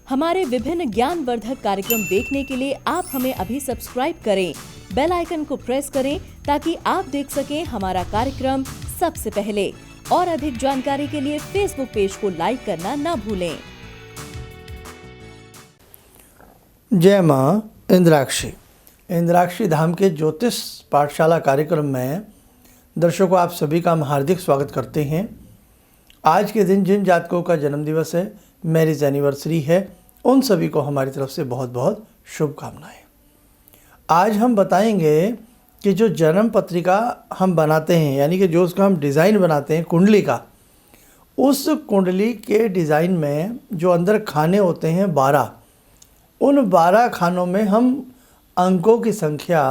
हमारे विभिन्न ज्ञानवर्धक कार्यक्रम देखने के लिए आप हमें अभी सब्सक्राइब करें, बेल आइकन को प्रेस करें ताकि आप देख सकें हमारा कार्यक्रम सबसे पहले। और अधिक जानकारी के लिए फेसबुक पेज को लाइक करना ना भूलें। जय माँ इंद्राक्षी। इंद्राक्षी धाम के ज्योतिष पाठशाला कार्यक्रम में दर्शकों आप सभी का हम हार्दिक स्वागत करते हैं। आज के दिन जिन जातकों का जन्मदिवस है, मैरिज एनिवर्सरी है, उन सभी को हमारी तरफ से बहुत बहुत शुभकामनाएं। आज हम बताएंगे कि जो जन्म पत्रिका हम बनाते हैं, यानी कि जो उसका हम डिज़ाइन बनाते हैं कुंडली का, उस कुंडली के डिज़ाइन में जो अंदर खाने होते हैं 12, उन 12 खानों में हम अंकों की संख्या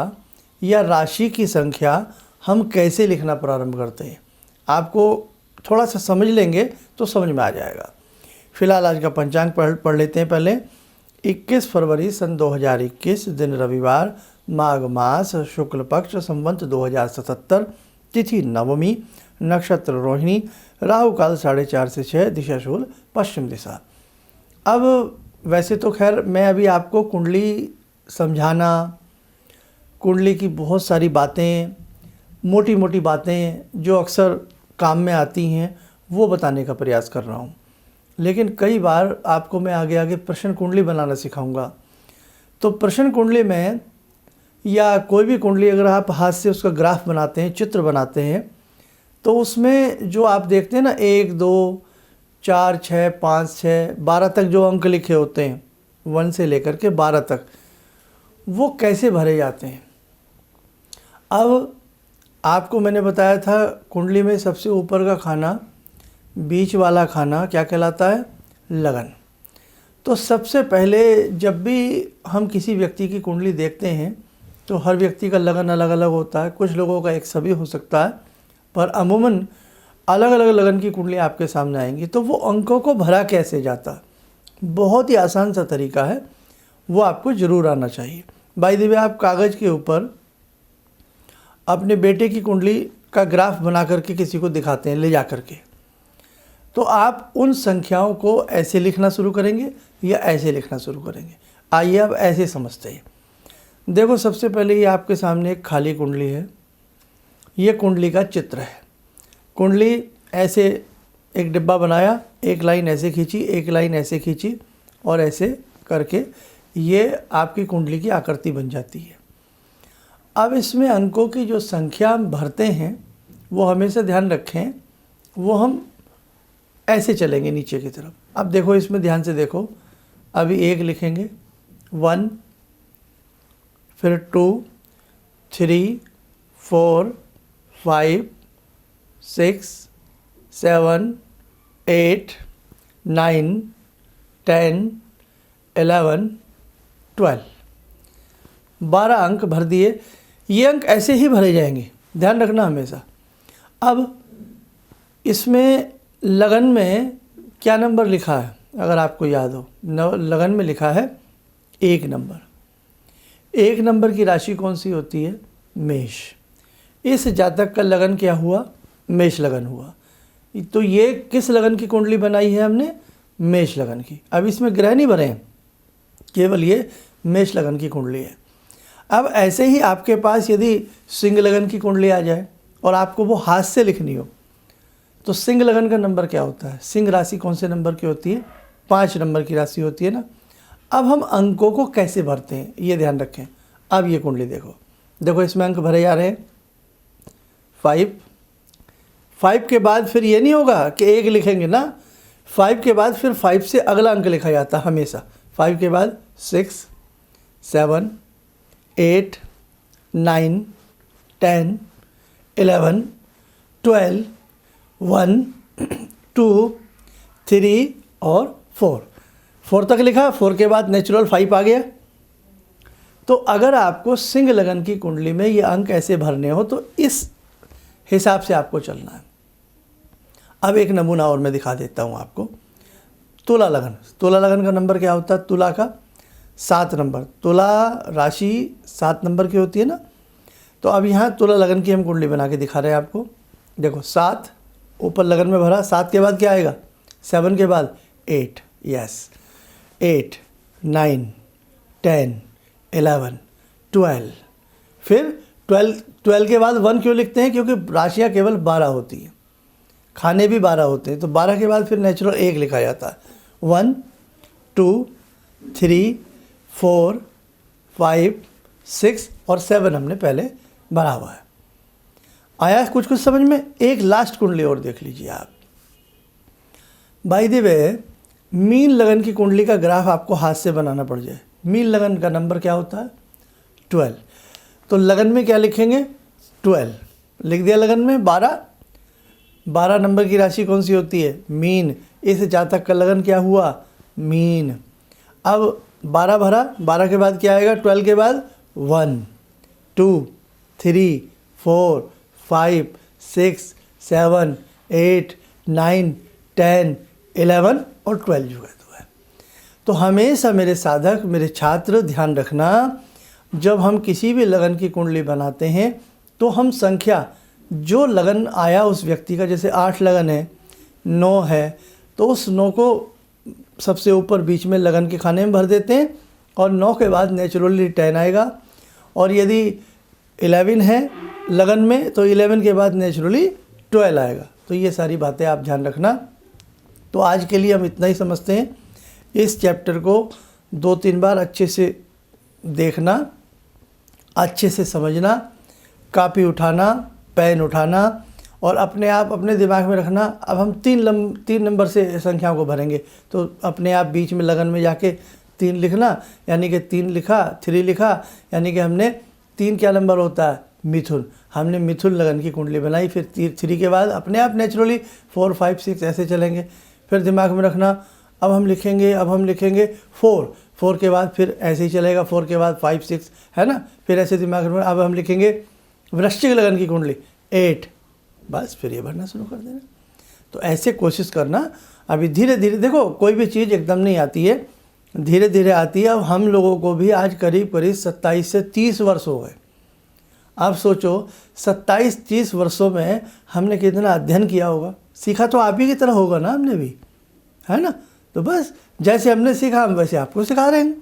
या राशि की संख्या हम कैसे लिखना प्रारंभ करते हैं, आपको थोड़ा सा समझ लेंगे तो समझ में आ जाएगा। फिलहाल आज का पंचांग पढ़ लेते हैं। पहले 21 फरवरी सन 2021, दिन रविवार, माघ मास, शुक्ल पक्ष, संवत 2077, तिथि नवमी, नक्षत्र रोहिणी, राहु काल 4:30 से 6, दिशा शूल पश्चिम दिशा। अब वैसे तो खैर मैं अभी आपको कुंडली समझाना, कुंडली की बहुत सारी बातें, मोटी मोटी बातें जो अक्सर काम में आती हैं वो बताने का प्रयास कर रहा हूँ, लेकिन कई बार आपको मैं आगे आगे प्रश्न कुंडली बनाना सिखाऊंगा। तो प्रश्न कुंडली में या कोई भी कुंडली अगर आप हाथ से उसका ग्राफ बनाते हैं, चित्र बनाते हैं, तो उसमें जो आप देखते हैं ना 1, 2, 4, 6, 5, 6, 12 तक जो अंक लिखे होते हैं, 1 से लेकर के 12 तक, वो कैसे भरे जाते हैं। अब आपको मैंने बताया था कुंडली में सबसे ऊपर का खाना, बीच वाला खाना क्या कहलाता है, लगन। तो सबसे पहले जब भी हम किसी व्यक्ति की कुंडली देखते हैं तो हर व्यक्ति का लगन अलग अलग होता है, कुछ लोगों का एक सभी हो सकता है, पर अमूमन अलग अलग लगन की कुंडली आपके सामने आएंगी। तो वो अंकों को भरा कैसे जाता, बहुत ही आसान सा तरीका है, वो आपको ज़रूर आना चाहिए। बाय द वे, आप कागज़ के ऊपर अपने बेटे की कुंडली का ग्राफ बना करके किसी को दिखाते हैं ले जा करके, तो आप उन संख्याओं को ऐसे लिखना शुरू करेंगे या ऐसे लिखना शुरू करेंगे। आइए अब ऐसे समझते हैं। देखो, सबसे पहले ये आपके सामने एक खाली कुंडली है, ये कुंडली का चित्र है। कुंडली ऐसे एक डिब्बा बनाया, एक लाइन ऐसे खींची, एक लाइन ऐसे खींची और ऐसे करके ये आपकी कुंडली की आकृति बन जाती है। अब इसमें अंकों की जो संख्या हम भरते हैं वो हमेशा ध्यान रखें, वो हम ऐसे चलेंगे नीचे की तरफ। अब देखो, इसमें ध्यान से देखो, अभी 1 लिखेंगे, 1, फिर 2, 3, 4, 5, 6, 7, 8, 9, 10, 11, 12, 12 अंक भर दिए। ये अंक ऐसे ही भरे जाएंगे, ध्यान रखना हमेशा। अब इसमें लगन में क्या नंबर लिखा है, अगर आपको याद हो, लगन में लिखा है 1 नंबर। 1 नंबर की राशि कौन सी होती है, मेष। इस जातक का लगन क्या हुआ, मेष लगन हुआ। तो ये किस लगन की कुंडली बनाई है हमने, मेष लगन की। अब इसमें ग्रह नहीं भरे हैं, केवल ये मेष लगन की कुंडली है। अब ऐसे ही आपके पास यदि सिंह लगन की कुंडली आ जाए और आपको वो हाथ से लिखनी हो, तो सिंह लगन का नंबर क्या होता है, सिंह राशि कौन से नंबर की होती है, 5 नंबर की राशि होती है ना। अब हम अंकों को कैसे भरते हैं ये ध्यान रखें। अब ये कुंडली देखो, देखो इसमें अंक भरे जा रहे हैं 5 के बाद फिर ये नहीं होगा कि 1 लिखेंगे ना, 5 के बाद फिर 5 से अगला अंक लिखा जाता है हमेशा। 5 के बाद 6, 7, 8, 9, 10, 11, 12, 1, 2, 3 और 4 तक लिखा। 4 के बाद नेचुरल 5 आ गया। तो अगर आपको सिंह लगन की कुंडली में ये अंक ऐसे भरने हो तो इस हिसाब से आपको चलना है। अब एक नमूना और मैं दिखा देता हूँ आपको। तुला लगन, तुला लगन का नंबर क्या होता है, तुला का 7 नंबर। तुला राशि 7 नंबर की होती है ना। तो अब यहाँ तुला लगन की हम कुंडली बना के दिखा रहे हैं आपको। देखो 7 ऊपर लगन में भरा, 7 के बाद क्या आएगा, 7 के बाद 8, यस 8, 9, 10, 11, 12। फिर 12 के बाद 1 क्यों लिखते हैं? क्योंकि राशियाँ केवल 12 होती हैं, खाने भी 12 होते हैं, तो 12 के बाद फिर नेचुरल 1 लिखा जाता है। 1, 2, 3, 4, 5, 6 और 7 हमने पहले भरा हुआ है। आया कुछ समझ में? एक लास्ट कुंडली और देख लीजिए आप। बाय द वे, मीन लगन की कुंडली का ग्राफ आपको हाथ से बनाना पड़ जाए। मीन लगन का नंबर क्या होता है? 12। तो लगन में क्या लिखेंगे? 12 लिख दिया। लगन में 12 नंबर की राशि कौन सी होती है? मीन। इस जातक का लगन क्या हुआ? मीन। अब 12 भरा, 12 के बाद क्या आएगा? 12 के बाद 1, 2, 3, 4, 5, 6, 7, 8, 9, 10, 11 और 12 जुगा हुआ है। तो हमेशा मेरे साधक, मेरे छात्र ध्यान रखना, जब हम किसी भी लगन की कुंडली बनाते हैं तो हम संख्या, जो लगन आया उस व्यक्ति का, जैसे 8 लगन है, 9 है, तो उस 9 को सबसे ऊपर बीच में लगन के खाने में भर देते हैं और 9 के बाद नेचुरली 10 आएगा। और यदि 11 है लगन में तो 11 के बाद नेचुरली 12 आएगा। तो ये सारी बातें आप ध्यान रखना। तो आज के लिए हम इतना ही समझते हैं। इस चैप्टर को 2-3 बार अच्छे से देखना, अच्छे से समझना, कापी उठाना, पेन उठाना और अपने आप अपने दिमाग में रखना। अब हम 3 नंबर से संख्याओं को भरेंगे, तो अपने आप बीच में लगन में जाके 3 लिखना, यानी कि 3 लिखा, 3 लिखा, यानी कि हमने 3 क्या नंबर होता है? मिथुन। हमने मिथुन लगन की कुंडली बनाई। फिर 3 के बाद अपने आप नेचुरली 4, 5, 6 ऐसे चलेंगे। फिर दिमाग में रखना, अब हम लिखेंगे 4 के बाद फिर ऐसे ही चलेगा, 4 के बाद 5, 6, है ना? फिर ऐसे दिमाग में। अब हम लिखेंगे वृश्चिक लगन की कुंडली 8, बस फिर ये भरना शुरू कर देना। तो ऐसे कोशिश करना। अभी धीरे धीरे देखो, कोई भी चीज़ एकदम नहीं आती है, धीरे धीरे आती है। अब हम लोगों को भी आज करीब 27 से 30 वर्ष हो गए। आप सोचो 27-30 वर्षों में हमने कितना अध्ययन किया होगा। सीखा तो आप ही की तरह होगा ना, हमने भी, है ना? तो बस जैसे हमने सीखा हम वैसे आपको सिखा रहे हैं।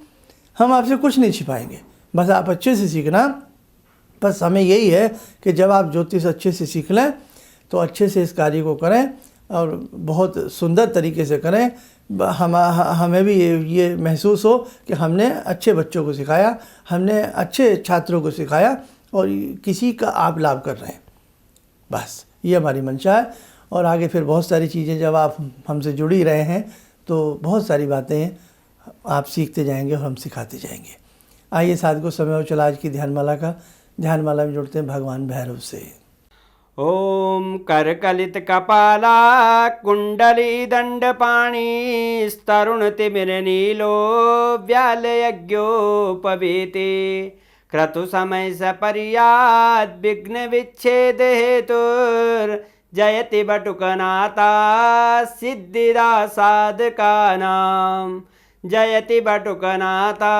हम आपसे कुछ नहीं छिपाएंगे, बस आप अच्छे से सीखना। बस हमें यही है कि जब आप ज्योतिष अच्छे से सीख लें तो अच्छे से इस कार्य को करें और बहुत सुंदर तरीके से करें। हमें भी ये महसूस हो कि हमने अच्छे बच्चों को सिखाया, हमने अच्छे छात्रों को सिखाया और किसी का आप लाभ कर रहे हैं। बस ये हमारी मंशा है। और आगे फिर बहुत सारी चीज़ें, जब आप हमसे जुड़ी रहे हैं तो बहुत सारी बातें आप सीखते जाएंगे और हम सिखाते जाएंगे। आइए साथ को समय और चला आज की ध्यानमाला का। ध्यानमाला में जुड़ते हैं भगवान भैरव से। ओम करकलित कपाला कुंडली दंडपाणी स्तरुण तिमिर नीलो व्याल यज्ञोपवीते क्रतु समय सपर्याद विघ्न विच्छेद हेतुर जयति बटुकनाथा सिद्धिदा साधकानां। जयति बटुकनाथा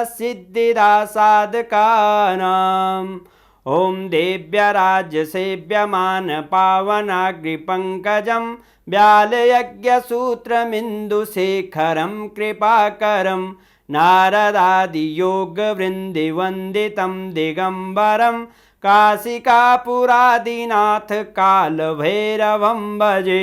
सिद्धिदा साधकानां। ओम देव्य राज्य सेव्यमान पावनाग्रिपंकजं व्यालयज्ञसूत्रमिन्दुशेखरं कृपाकरं नारदादियोगवृन्दिवन्दितं दिगम्बरं काशिकापुरादिनाथ कालभैरवं भजे।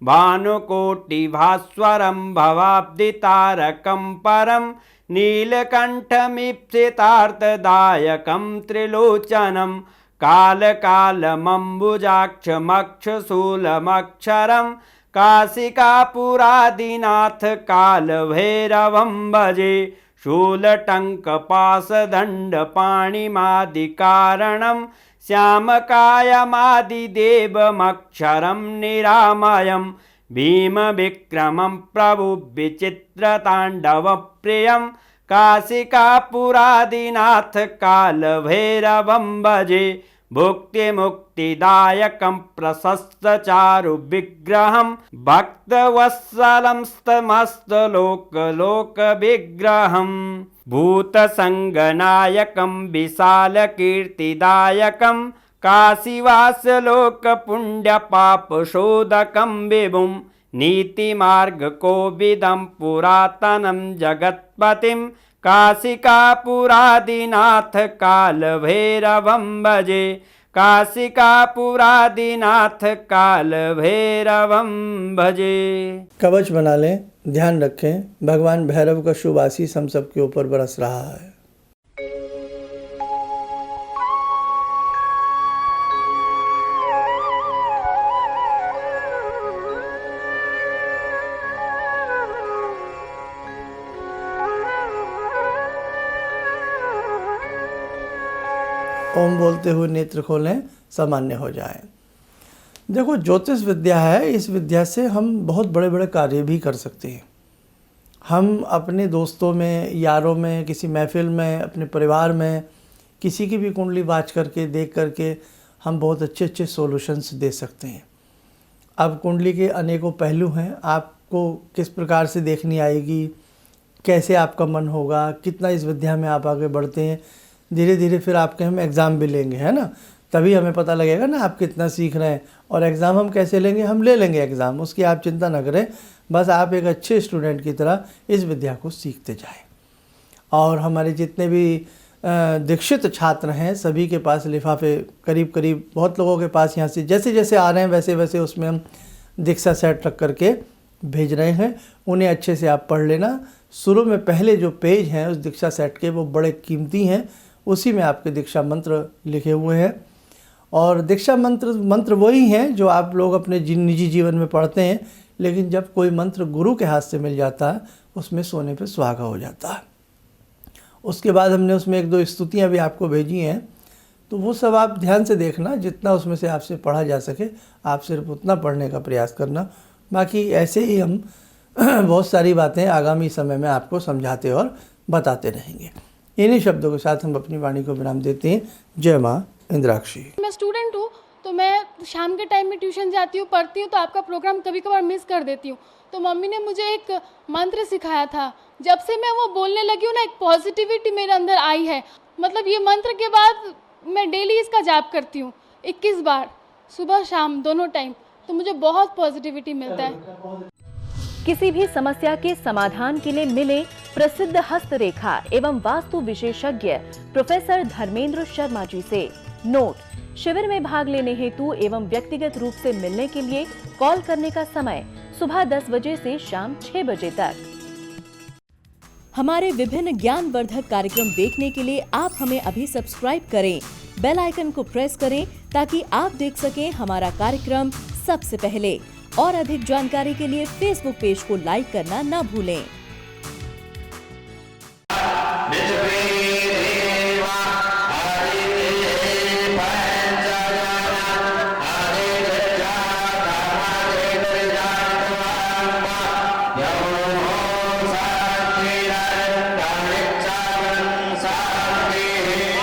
भानुकोटिभास्वरं भवाब्दितारकं परं नीलकण्ठमीप्सितार्थदायकं त्रिलोचनं कालकालमम्बुजाक्षमक्षशूलमक्षरं काशिकापुरादिनाथ कालभैरवं भजे। शूलटङ्कपाशदण्डपाणिमादिकारणं श्यामकायमादिदेवमक्षरं निरामयं भीमविक्रमं प्रभुविचित्रताण्डवप्रियं काशिकापुरादिनाथ कालभैरवं भजे। भुक्तिमुक्तिदायकं प्रशस्तचारुविग्रहं भक्तवत्सलं समस्तलोकविग्रहं भूतसङ्गनायकं विशालकीर्तिदायकं काशीवासलोकपुण्यपापशोधकं विभुं नीतिमार्गकोविदं पुरातनं जगत्पतिं काशिकापुरादिनाथ कालभैरवं भजे काशिकापुरादिनाथ कालभैरवं भजे। कवच बना लें, ध्यान रखें भगवान भैरव का शुभ आशीष हम सबके ऊपर बरस रहा है। ओम बोलते हुए नेत्र खोलें, सामान्य हो जाएं। देखो, ज्योतिष विद्या है, इस विद्या से हम बहुत बड़े बड़े कार्य भी कर सकते हैं। हम अपने दोस्तों में, यारों में, किसी महफिल में, अपने परिवार में किसी की भी कुंडली वाच करके, देख करके हम बहुत अच्छे अच्छे सॉल्यूशंस दे सकते हैं। अब कुंडली के अनेकों पहलू हैं, आपको किस प्रकार से देखनी आएगी, कैसे आपका मन होगा, कितना इस विद्या में आप आगे बढ़ते हैं। धीरे धीरे फिर आपके हम एग्ज़ाम भी लेंगे, है ना, तभी हमें पता लगेगा ना आप कितना सीख रहे हैं। और एग्ज़ाम हम कैसे लेंगे, हम ले लेंगे एग्ज़ाम, उसकी आप चिंता ना करें। बस आप एक अच्छे स्टूडेंट की तरह इस विद्या को सीखते जाएं। और हमारे जितने भी दीक्षित छात्र हैं सभी के पास लिफाफे करीब करीब बहुत लोगों के पास यहाँ से जैसे जैसे आ रहे हैं वैसे वैसे उसमें हम दीक्षा सेट रख करके भेज रहे हैं। उन्हें अच्छे से आप पढ़ लेना। शुरू में पहले जो पेज हैं उस दीक्षा सेट के वो बड़े कीमती हैं, उसी में आपके दीक्षा मंत्र लिखे हुए हैं। और दीक्षा मंत्र वही हैं जो आप लोग अपने निजी जीवन में पढ़ते हैं, लेकिन जब कोई मंत्र गुरु के हाथ से मिल जाता है उसमें सोने पे सुहागा हो जाता है। उसके बाद हमने उसमें एक दो स्तुतियाँ भी आपको भेजी हैं, तो वो सब आप ध्यान से देखना, जितना उसमें से आपसे पढ़ा जा सके आप सिर्फ उतना पढ़ने का प्रयास करना। बाकी ऐसे ही हम बहुत सारी बातें आगामी समय में आपको समझाते और बताते रहेंगे। इन्हीं शब्दों के साथ हम अपनी वाणी को विराम देते हैं। जय माँ इंद्राक्षी। मैं स्टूडेंट हूँ, तो मैं शाम के टाइम में ट्यूशन जाती हूँ, पढ़ती हूँ, तो आपका प्रोग्राम कभी कभार मिस कर देती हूँ। तो मम्मी ने मुझे एक मंत्र सिखाया था, जब से मैं वो बोलने लगी हूँ ना, एक पॉजिटिविटी मेरे अंदर आई है। मतलब ये मंत्र के बाद मैं डेली इसका जाप करती हूँ 21 बार, सुबह शाम दोनों टाइम, तो मुझे बहुत पॉजिटिविटी मिलता है। किसी भी समस्या के समाधान के लिए मिले प्रसिद्ध हस्तरेखा एवं वास्तु विशेषज्ञ प्रोफेसर धर्मेंद्र शर्मा जी से। नोट: शिविर में भाग लेने हेतु एवं व्यक्तिगत रूप से मिलने के लिए कॉल करने का समय सुबह 10 बजे से शाम 6 बजे तक। हमारे विभिन्न ज्ञानवर्धक कार्यक्रम देखने के लिए आप हमें अभी सब्सक्राइब करें, बेल आइकन को प्रेस करें ताकि आप देख सकें हमारा कार्यक्रम सबसे पहले। और अधिक जानकारी के लिए फेसबुक पेज को लाइक करना न भूलें।